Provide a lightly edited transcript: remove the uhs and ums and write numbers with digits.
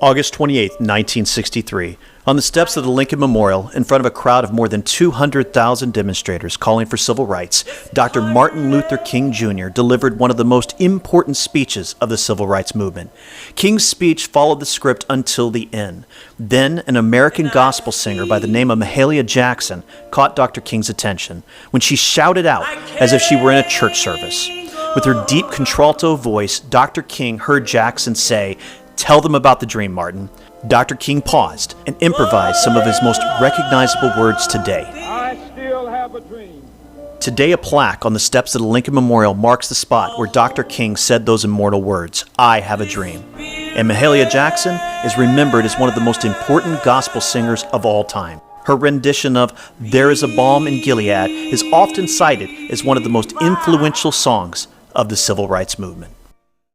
August 28, 1963, on the steps of the Lincoln Memorial, in front of a crowd of more than 200,000 demonstrators calling for civil rights, Dr. Martin Luther King Jr. delivered one of the most important speeches of the civil rights movement. King's speech followed the script until the end. Then, an American gospel singer by the name of Mahalia Jackson caught Dr. King's attention when she shouted out as if she were in a church service. With her deep contralto voice, Dr. King heard Jackson say, "Tell them about the dream, Martin." Dr. King paused and improvised some of his most recognizable words today. I still have a dream. Today, a plaque on the steps of the Lincoln Memorial marks the spot where Dr. King said those immortal words, "I have a dream." And Mahalia Jackson is remembered as one of the most important gospel singers of all time. Her rendition of "There is a Balm in Gilead" is often cited as one of the most influential songs of the civil rights movement.